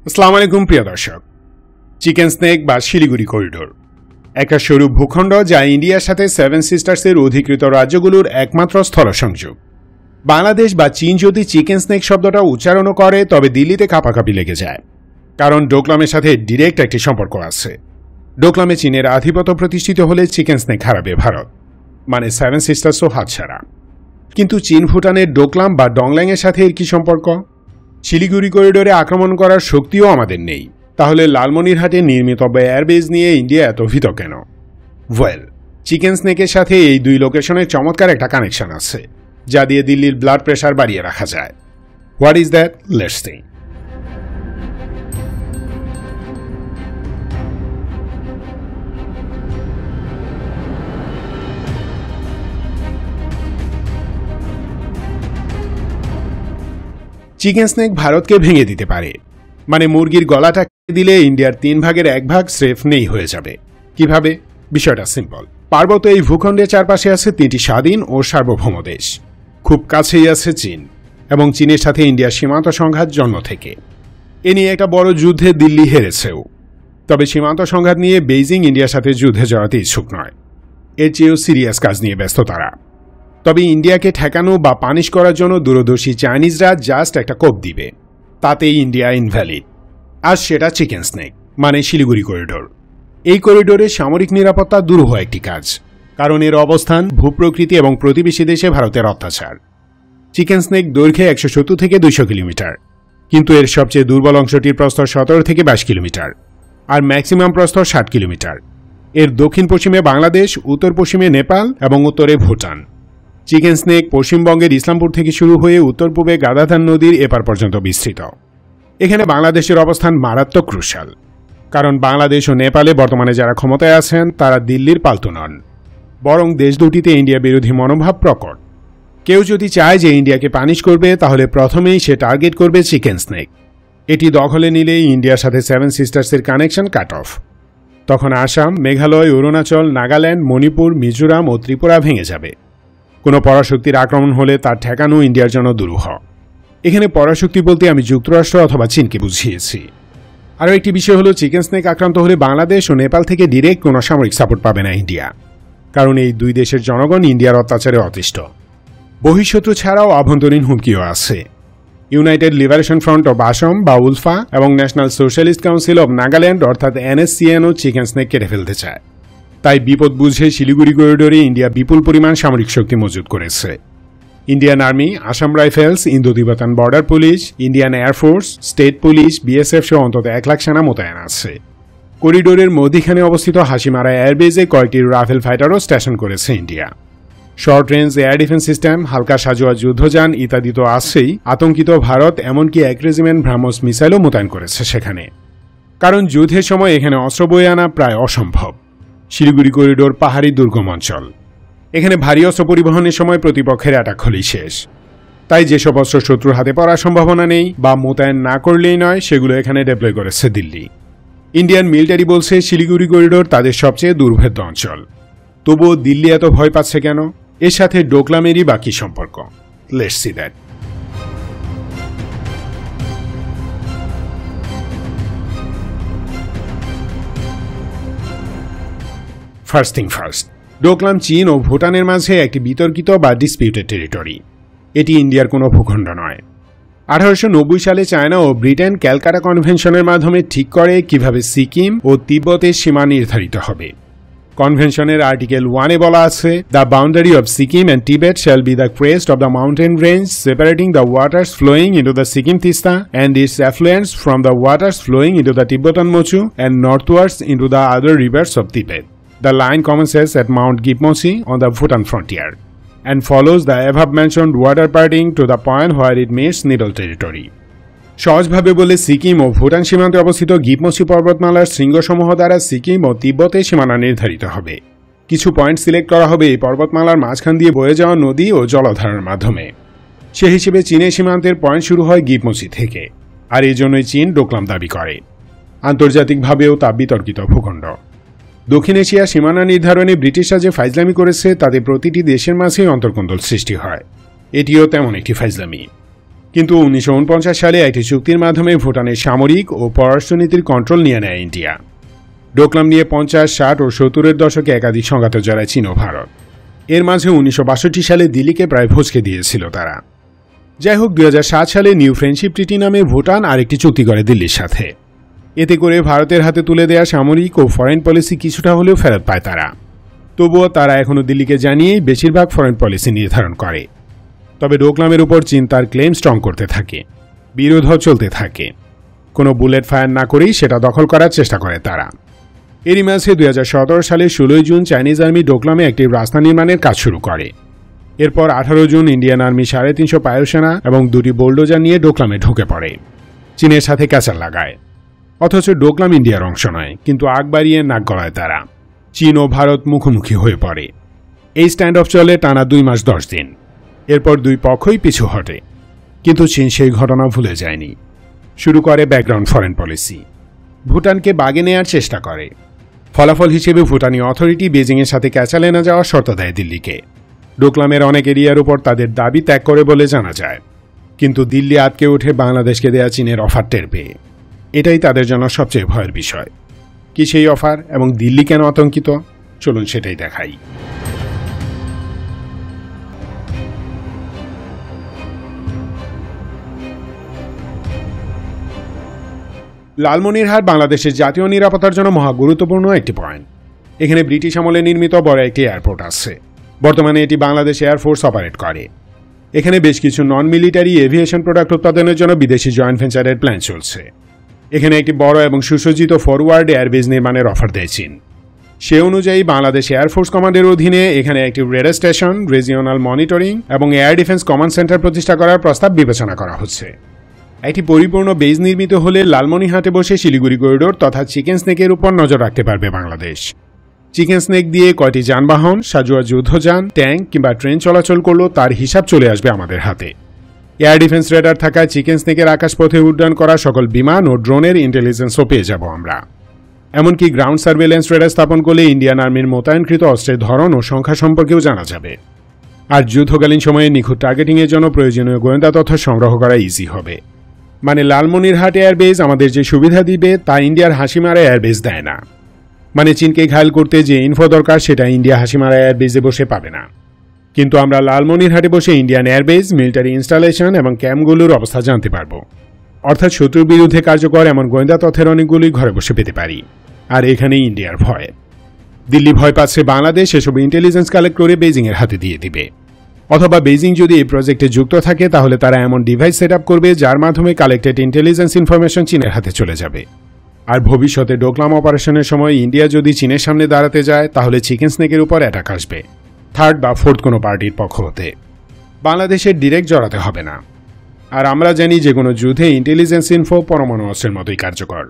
আসসালামু আলাইকুম প্রিয় দর্শক। চিকেন স্নেক বা শিলিগুড়ি করিডোর একটা সরু ভূখণ্ড যা ইন্ডিয়ার সাথে সেভেন সিস্টার্সের অধিকৃত রাজ্যগুলোর একমাত্র স্থল সংযোগ। বাংলাদেশ বা চীন যদি চিকেন স্নেক শব্দটা উচ্চারণও করে তবে দিল্লিতে কাঁপাকাঁপি লেগে যায়, কারণ ডোকলামের সাথে ডিরেক্ট একটি সম্পর্ক আছে। ডোকলামে চীনের আধিপত্য প্রতিষ্ঠিত হলে চিকেন স্নেক হারাবে ভারত, মানে সেভেন সিস্টার্সও হাতছাড়া। কিন্তু চীন ভুটানের ডোকলাম বা ডংল্যাংয়ের সাথে এর কি সম্পর্ক? শিলিগুড়ি করিডোরে আক্রমণ করার শক্তিও আমাদের নেই, তাহলে লালমনিরহাটে নির্মিত এয়ারবেজ নিয়ে ইন্ডিয়া এত ভীত কেন? ওয়েল, চিকেন স্নেকের সাথে এই দুই লোকেশনের চমৎকার একটা কানেকশন আছে, যা দিয়ে দিল্লির ব্লাড প্রেশার বাড়িয়ে রাখা যায়। What is that? Let's see. Chicken snake ভারতকে ভেঙে দিতে পারে, মানে মুরগির গলাটা কেটে দিলে ইন্ডিয়ার 3 ভাগের 1 ভাগ স্রেফ নেই হয়ে যাবে। কিভাবে? বিষয়টা সিম্পল। পার্বত্য এই ভূখণ্ডের চারপাশে আছে 3টি স্বাধীন ও সার্বভৌম দেশ। খুব কাছেই আছে চীন, এবং চীনের সাথে ইন্ডিয়ার সীমান্ত সংঘাত জন্ম থেকে। এ নিয়ে একটা বড় যুদ্ধে দিল্লি হেরেছেও। তবে সীমান্ত সংঘাত নিয়ে বেইজিং ইন্ডিয়ার সাথে যুদ্ধে জড়াতে ইচ্ছুক নয়, এর চেয়েও সিরিয়াস কাজ নিয়ে ব্যস্ত তারা। তবে ইন্ডিয়াকে ঠেকানো বা পানিশ করার জন্য দূরদর্শী চাইনিজরা জাস্ট একটা কোপ দিবে, তাতেই ইন্ডিয়া ইনভ্যালিড। আর সেটা চিকেন স্নেক, মানে শিলিগুড়ি করিডোর। এই করিডোরে সামরিক নিরাপত্তা দুরূহ একটি কাজ, কারণ এর অবস্থান, ভূপ্রকৃতি এবং প্রতিবেশী দেশে ভারতের অত্যাচার। চিকেন স্নেক দৈর্ঘ্যে 170 থেকে 200 কিলোমিটার, কিন্তু এর সবচেয়ে দুর্বল অংশটির প্রস্থ 17 থেকে 22 কিলোমিটার, আর ম্যাক্সিমাম প্রস্থ 60 কিলোমিটার। এর দক্ষিণ পশ্চিমে বাংলাদেশ, উত্তর পশ্চিমে নেপাল এবং উত্তরে ভুটান। চিকেন স্নেক পশ্চিমবঙ্গের ইসলামপুর থেকে শুরু হয়ে উত্তর পূর্বে গাদাধার নদীর এপার পর্যন্ত বিস্তৃত। এখানে বাংলাদেশের অবস্থান মারাত্মক ক্রুশাল, কারণ বাংলাদেশ ও নেপালে বর্তমানে যারা ক্ষমতায় আছেন তারা দিল্লির পালতু নন, বরং দেশ দুটিতে ইন্ডিয়া বিরোধী মনোভাব প্রকট। কেউ যদি চায় যে ইন্ডিয়াকে পানিশ করবে, তাহলে প্রথমেই সে টার্গেট করবে চিকেন স্নেক। এটি দখলে নিলেই ইন্ডিয়ার সাথে সেভেন সিস্টার্সের কানেকশন কাট অফ। তখন আসাম, মেঘালয়, অরুণাচল, নাগাল্যান্ড, মণিপুর, মিজোরাম ও ত্রিপুরা ভেঙে যাবে। কোনো পরাশক্তির আক্রমণ হলে তার ঠেকানো ইন্ডিয়ার জন্য দুরূহ। এখানে পরাশক্তি বলতে আমি যুক্তরাষ্ট্র অথবা চীনকে বুঝিয়েছি। আরও একটি বিষয় হলো, চিকেন স্নেক আক্রান্ত হলে বাংলাদেশ ও নেপাল থেকে ডিরেক্ট কোনো সামরিক সাপোর্ট পাবে না ইন্ডিয়া, কারণ এই দুই দেশের জনগণ ইন্ডিয়ার অত্যাচারে অতিষ্ঠ। বহিঃশত্রু ছাড়াও আভ্যন্তরীণ হুমকিও আছে। United liberation front of Assam বা উলফা এবং national socialist council of Nagaland অর্থাৎ NSCN-ও চিকেন স্নেক কেটে ফেলতে চায়। তাই বিপদ বুঝে শিলিগুড়ি করিডোরে ইন্ডিয়া বিপুল পরিমাণ সামরিক শক্তি মজুত করেছে। Indian army, Assam rifles, Indo তিব্বতান border police, Indian air force, state police, BSF সহ অন্তত 1 লাখ সেনা মোতায়েন আছে। করিডোরের মধ্যখানে অবস্থিত হাসিমারা এয়ারবেজে কয়েকটি রাফেল ফাইটারও স্টেশন করেছে India. Short range air defence system, হালকা সাজোয়া যুদ্ধযান ইত্যাদি তো আছেই। আতঙ্কিত ভারত এমনকি 1 রেজিমেন্ট ব্রাহ্মস মিসাইলও মোতায়েন করেছে সেখানে, কারণ যুদ্ধের সময় এখানে অস্ত্র বয়ে আনা প্রায় অসম্ভব। শিলিগুড়ি করিডোর পাহাড়ি দুর্গম অঞ্চল, এখানে ভারী অস্ত্র পরিবহনের সময় প্রতিপক্ষের অ্যাটাক হলেই শেষ। তাই যেসব অস্ত্র শত্রুর হাতে পড়ার সম্ভাবনা নেই বা মোতায়েন না করলেই নয়, সেগুলো এখানে ডেপ্লয় করেছে দিল্লি। ইন্ডিয়ান মিলিটারি বলছে শিলিগুড়ি করিডোর তাদের সবচেয়ে দুর্ভেদ্য অঞ্চল। তবুও দিল্লি এত ভয় পাচ্ছে কেন? এর সাথে ডোকলামেরই বাকি সম্পর্ক। Let's see that. First thing first, Doklam চীন ও ভুটানের মাঝে একটি বিতর্কিত বা ডিসপিউটেড টেরিটরি। এটি ইন্ডিয়ার কোনো ভূখণ্ড নয়। 1890 সালে চায়না ও ব্রিটেন ক্যালকাটা কনভেনশনের মাধ্যমে ঠিক করে কিভাবে সিকিম ও তিব্বতের সীমা নির্ধারিত হবে। কনভেনশনের আর্টিকেল 1-এ বলা আছে, the boundary of Sikkim and Tibet shall be the crest of the mountain range separating the waters flowing into the Sikkim Teesta and its affluents from the waters flowing into the Tibetan Mochu and northwards into the other rivers of Tibet. The line commences at Mount Gipmosi on the Bhutan frontier and follows the above-mentioned water parting to the point where it meets Needle territory. সহজভাবে বলে, সিকিম ও ভুটান সীমান্তে অবস্থিত গিপমসি পর্বতমালার শৃঙ্গসমূহ দ্বারা সিকিম ও তিব্বতের সীমানা নির্ধারিত হবে। কিছু পয়েন্ট সিলেক্ট করা হবে এই পর্বতমালার মাঝখান দিয়ে বয়ে যাওয়া নদী ও জলধারার মাধ্যমে। সে হিসেবে চীনের সীমান্তের পয়েন্ট শুরু হয় গিপমসি থেকে, আর এই জন্যই চীন ডোকলাম দাবি করে। আন্তর্জাতিকভাবেও তা বিতর্কিত ভূখণ্ড। দক্ষিণ এশিয়ার সীমানা নির্ধারণে ব্রিটিশরা যে ফাইজলামি করেছে তাতে প্রতিটি দেশের মাঝেই অন্তর্কোন্দল সৃষ্টি হয়। এটিও তেমন একটি ফাইজলামি। কিন্তু 1949 সালে একটি চুক্তির মাধ্যমে ভুটানের সামরিক ও পররাষ্ট্রনীতির কন্ট্রোল নিয়ে নেয় ইন্ডিয়া। ডোকলাম নিয়ে 50, 60 ও 70-এর দশকে একাধিক সংঘাত জড়ায় চীন ও ভারত। এর মাঝে 1962 সালে দিল্লিকে প্রায় ভসকে দিয়েছিল তারা। যাই হোক, 2007 সালে নিউ ফ্রেন্ডশিপ ট্রিটি নামে ভুটান আরেকটি চুক্তি করে দিল্লির সাথে। এতে করে ভারতের হাতে তুলে দেওয়া সামরিক ও ফরেন পলিসি কিছুটা হলেও ফেরত পায় তারা। তবুও তারা এখনও দিল্লিকে জানিয়েই বেশিরভাগ ফরেন পলিসি নির্ধারণ করে। তবে ডোকলামের উপর চীন তার ক্লেম স্ট্রং করতে থাকে, বিরোধও চলতে থাকে। কোনো বুলেট ফায়ার না করেই সেটা দখল করার চেষ্টা করে তারা। এরই মাঝে 2017 সালে 16 জুন চাইনিজ আর্মি ডোকলামে একটি রাস্তা নির্মাণের কাজ শুরু করে। এরপর 18 জুন ইন্ডিয়ান আর্মি 350 বায়ুসেনা এবং 2টি বোল্ডোজার নিয়ে ডোকলামে ঢুকে পড়ে, চীনের সাথে ক্যাচাল লাগায়। অথচ ডোকলাম ইন্ডিয়ার অংশ নয়, কিন্তু আগ বাড়িয়ে নাক গলায় তারা। চীন ও ভারত মুখোমুখি হয়ে পড়ে। এই স্ট্যান্ড অফ চলে টানা 2 মাস 10 দিন। এরপর দুই পক্ষই পিছু হটে, কিন্তু চীন সেই ঘটনা ভুলে যায়নি। শুরু করে ব্যাকগ্রাউন্ড ফরেন পলিসি, ভুটানকে বাগে নেয়ার চেষ্টা করে। ফলাফল হিসেবে ভুটানি অথরিটি বেজিংয়ের সাথে ক্যাচালে না যাওয়ার শর্ত দেয় দিল্লিকে। ডোকলামের অনেক এরিয়ার উপর তাদের দাবি ত্যাগ করে বলে জানা যায়। কিন্তু দিল্লি আটকে ওঠে বাংলাদেশকে দেয়া চীনের অফার টের পেয়ে। এটাই তাদের জন্য সবচেয়ে ভয়ের বিষয়। কি সেই অফার এবং দিল্লি কেন আতঙ্কিত? চলুন সেটাই দেখাই। লালমনিরহাট বাংলাদেশের জাতীয় নিরাপত্তার জন্য মহা গুরুত্বপূর্ণ একটি পয়েন্ট। এখানে ব্রিটিশ আমলে নির্মিত বড় একটি এয়ারপোর্ট আছে। বর্তমানে এটি বাংলাদেশ এয়ারফোর্স অপারেট করে। এখানে বেশ কিছু নন মিলিটারি এভিয়েশন প্রোডাক্ট উৎপাদনের জন্য বিদেশি জয়েন্ট ভেঞ্চারের প্ল্যান চলছে। এখানে একটি বড় এবং সুসজ্জিত ফরওয়ার্ড এয়ারবেজ নির্মাণের অফার দেয় চীন। সে অনুযায়ী বাংলাদেশ এয়ারফোর্স কমান্ডের অধীনে এখানে একটি রেডার স্টেশন, রিজিওনাল মনিটরিং এবং এয়ার ডিফেন্স কমান্ড সেন্টার প্রতিষ্ঠা করার প্রস্তাব বিবেচনা করা হচ্ছে। একটি পরিপূর্ণ বেজ নির্মিত হলে লালমনিরহাটে বসে শিলিগুড়ি করিডোর তথা চিকেন স্নেকের উপর নজর রাখতে পারবে বাংলাদেশ। চিকেন স্নেক দিয়ে কয়টি যানবাহন, সাজুয়া যুদ্ধযান, ট্যাঙ্ক কিংবা ট্রেন চলাচল করলো তার হিসাব চলে আসবে আমাদের হাতে। এয়ার ডিফেন্স রেডার থাকায় চিকেন স্নেকের আকাশপথে উড্ডয়ন করা সকল বিমান ও ড্রোনের ইন্টেলিজেন্সও পেয়ে যাব আমরা। এমনকি গ্রাউন্ড সার্ভেলেন্স রেডার স্থাপন করলে ইন্ডিয়ান আর্মির মোতায়েনকৃত অস্ত্রের ধরন ও সংখ্যা সম্পর্কেও জানা যাবে। আর যুদ্ধকালীন সময়ে নিখুঁত টার্গেটিংয়ের জন্য প্রয়োজনীয় গোয়েন্দা তথ্য সংগ্রহ করা ইজি হবে। মানে লালমনিরহাট এয়ারবেজ আমাদের যে সুবিধা দিবে তা ইন্ডিয়ার হাসিমারা এয়ারবেজ দেয় না। মানে চীনকে ঘায়েল করতে যে ইনফো দরকার সেটা ইন্ডিয়া হাসিমারা এয়ারবেজে বসে পাবে না। কিন্তু আমরা লালমনিরহাটে বসে ইন্ডিয়ান এয়ারবেজ, মিলিটারি ইনস্টলেশন এবং ক্যাম্পগুলোর অবস্থা জানতে পারবো। অর্থাৎ শত্রুর বিরুদ্ধে কার্যকর এমন গোয়েন্দা তথ্যের অনেকগুলোই ঘরে বসে পেতে পারি। আর এখানেই ইন্ডিয়ার ভয়। দিল্লি ভয় পাচ্ছে বাংলাদেশ এসব ইন্টেলিজেন্স কালেক্ট করে বেজিংয়ের হাতে দিয়ে দিবে। অথবা বেজিং যদি এই প্রজেক্টে যুক্ত থাকে তাহলে তারা এমন ডিভাইস সেট আপ করবে যার মাধ্যমে কালেক্টেড ইন্টেলিজেন্স ইনফরমেশন চীনের হাতে চলে যাবে। আর ভবিষ্যতে ডোকলাম অপারেশনের সময় ইন্ডিয়া যদি চীনের সামনে দাঁড়াতে যায় তাহলে চিকেন স্নেকের উপর অ্যাটাক আসবে, থার্ড বা ফোর্থ কোনো পার্টির পক্ষ হতে। বাংলাদেশের ডিরেক্ট জড়াতে হবে না। আর আমরা জানি যে কোনো যুদ্ধে ইন্টেলিজেন্স ইনফো পরমাণু অস্ত্রের মতোই কার্যকর,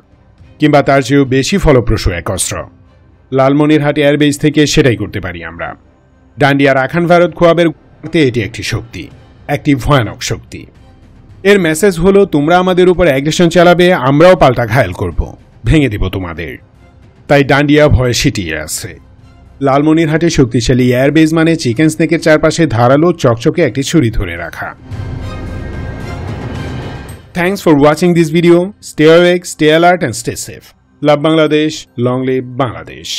কিংবা তার চেয়েও বেশি ফলপ্রসূ এক অস্ত্র। লালমনিরহাট এয়ারবেজ থেকে সেটাই করতে পারি আমরা। ডান্ডিয়ার আখান ভারত খোয়াবের এটি একটি শক্তি, একটি ভয়ানক শক্তি। এর মেসেজ হলো তোমরা আমাদের উপর অ্যাগ্রেশন চালাবে, আমরাও পাল্টা ঘায়েল করব, ভেঙে দিব তোমাদের। তাই ডান্ডিয়া ভয়ে সিটিয়ে আছে। লালমনিরহাটে শক্তিশালী এয়ারবেজ মানে চিকেন স্নেকের চারপাশে ধারালো চকচকে একটি ছুরি ধরে রাখা। Thanks for watching this video. Stay awake, stay alert and stay safe. Love Bangladesh. Long live Bangladesh.